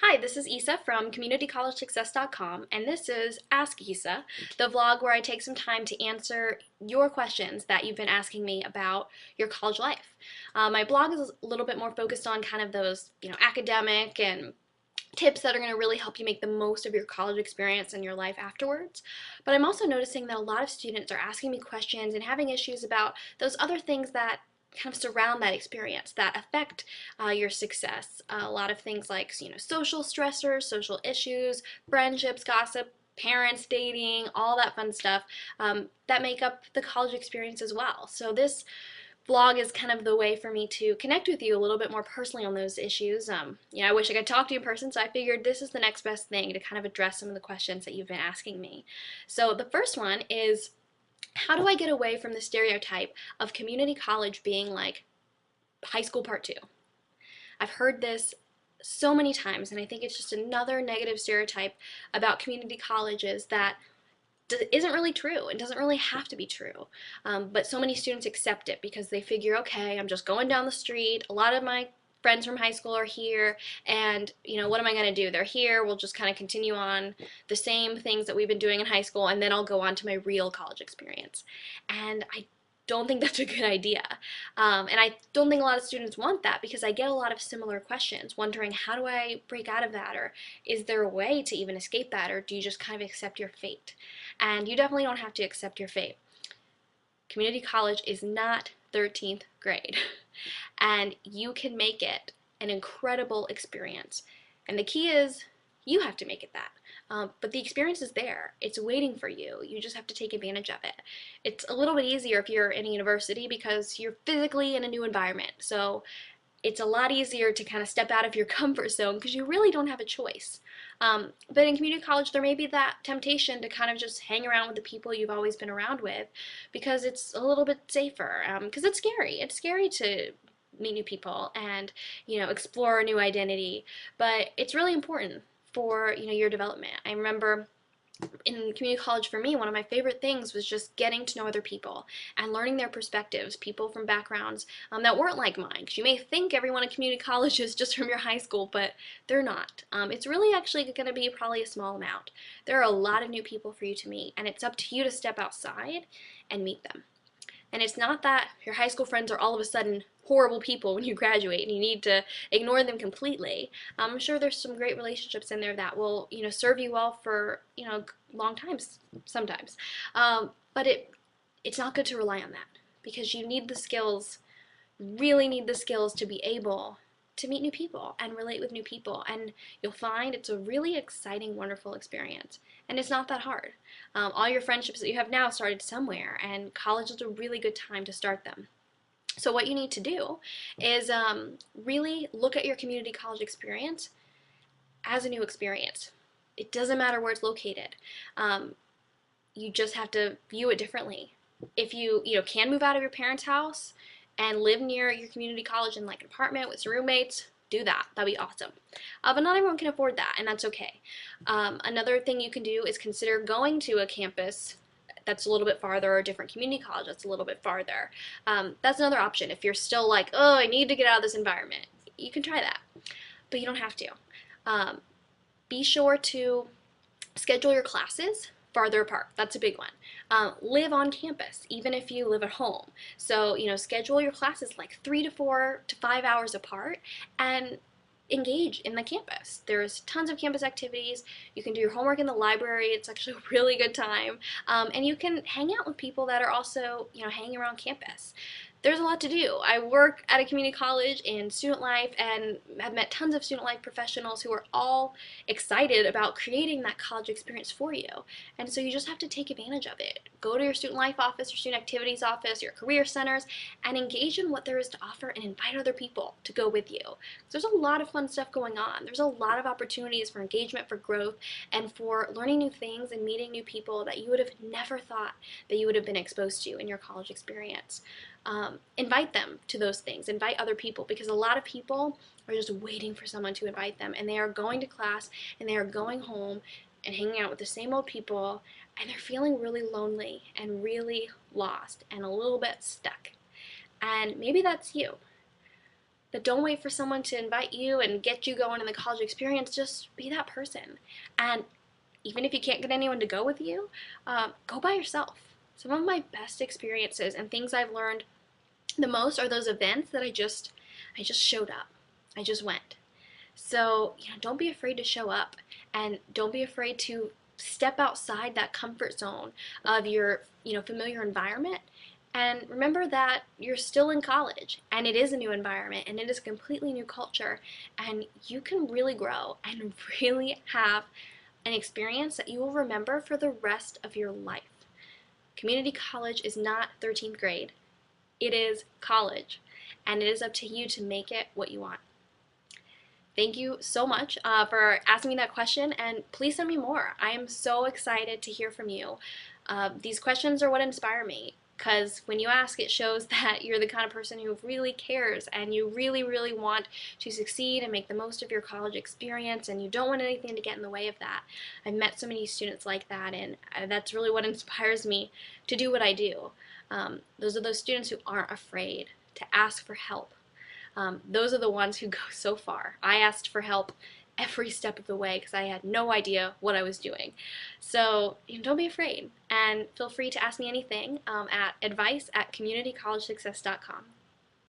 Hi, this is Isa from CommunityCollegeSuccess.com, and this is Ask Isa, the vlog where I take some time to answer your questions that you've been asking me about your college life. My blog is a little bit more focused on kind of those, academic and tips that are going to really help you make the most of your college experience and your life afterwards. But I'm also noticing that a lot of students are asking me questions and having issues about those other things that kind of surround that experience that affect your success. A lot of things like social stressors, social issues, friendships, gossip, parents, dating, all that fun stuff that make up the college experience as well. So this vlog is kind of the way for me to connect with you a little bit more personally on those issues. I wish I could talk to you in person, so I figured this is the next best thing to kind of address some of the questions that you've been asking me. So the first one is, how do I get away from the stereotype of community college being like high school part two? I've heard this so many times, and I think it's just another negative stereotype about community colleges that isn't really true. It doesn't really have to be true. But so many students accept it because they figure, okay, I'm just going down the street. A lot of my friends from high school are here, and what am I going to do? They're here. We'll just kind of continue on the same things that we've been doing in high school, and then I'll go on to my real college experience. And I don't think that's a good idea. And I don't think a lot of students want that because I get a lot of similar questions wondering, how do I break out of that? Or is there a way to even escape that? Or do you just kind of accept your fate? And you definitely don't have to accept your fate. Community college is not 13th grade. And you can make it an incredible experience. And the key is, you have to make it that. But the experience is there. It's waiting for you. You just have to take advantage of it. It's a little bit easier if you're in a university because you're physically in a new environment. So it's a lot easier to kind of step out of your comfort zone because you really don't have a choice. But in community college, there may be that temptation to kind of just hang around with the people you've always been around with because it's a little bit safer. Because it's scary. It's scary to meet new people and explore a new identity. But it's really important for your development. I remember in community college, for me, one of my favorite things was just getting to know other people and learning their perspectives, people from backgrounds that weren't like mine. Because you may think everyone in community college is just from your high school, but they're not. It's really actually going to be probably a small amount. There are a lot of new people for you to meet, and it's up to you to step outside and meet them. And it's not that your high school friends are all of a sudden horrible people when you graduate and you need to ignore them completely. I'm sure there's some great relationships in there that will, serve you well for, long times sometimes. But it's not good to rely on that because you need the skills, really need the skills to be able to meet new people and relate with new people. And you'll find it's a really exciting, wonderful experience. And it's not that hard. All your friendships that you have now started somewhere, and college is a really good time to start them. So what you need to do is really look at your community college experience as a new experience. It doesn't matter where it's located. You just have to view it differently. If you can move out of your parents' house and live near your community college in like an apartment with some roommates, do that. That'd be awesome. But not everyone can afford that, and that's okay. Another thing you can do is consider going to a campus that's a little bit farther, or a different community college that's a little bit farther. That's another option. If you're still like, oh, I need to get out of this environment, you can try that, but you don't have to. Be sure to schedule your classes farther apart. That's a big one. Live on campus, even if you live at home. So, schedule your classes like 3 to 4 to 5 hours apart and engage in the campus. There's tons of campus activities. You can do your homework in the library. It's actually a really good time. And you can hang out with people that are also, hanging around campus. There's a lot to do. I work at a community college in student life and have met tons of student life professionals who are all excited about creating that college experience for you. And so you just have to take advantage of it. Go to your student life office, your student activities office, your career centers, and engage in what there is to offer and invite other people to go with you. There's a lot of fun stuff going on. There's a lot of opportunities for engagement, for growth, and for learning new things and meeting new people that you would have never thought that you would have been exposed to in your college experience. Invite them to those things. Invite other people, because a lot of people are just waiting for someone to invite them, and they are going to class and they are going home and hanging out with the same old people, and they're feeling really lonely and really lost and a little bit stuck. And maybe that's you. That don't wait for someone to invite you and get you going in the college experience. Just be that person. And even if you can't get anyone to go with you, go by yourself. Some of my best experiences and things I've learned the most are those events that I just showed up. I just went. So, don't be afraid to show up, and don't be afraid to step outside that comfort zone of your, familiar environment. And remember that you're still in college, and it is a new environment, and it is a completely new culture, and you can really grow and really have an experience that you will remember for the rest of your life. Community college is not 13th grade. It is college, and it is up to you to make it what you want. Thank you so much for asking me that question, and please send me more. I am so excited to hear from you. These questions are what inspire me, because when you ask, it shows that you're the kind of person who really cares and you really, really want to succeed and make the most of your college experience, and you don't want anything to get in the way of that. I've met so many students like that, and that's really what inspires me to do what I do. Those are those students who aren't afraid to ask for help. Those are the ones who go so far. I asked for help every step of the way because I had no idea what I was doing. So don't be afraid, and feel free to ask me anything at advice@communitycollegesuccess.com.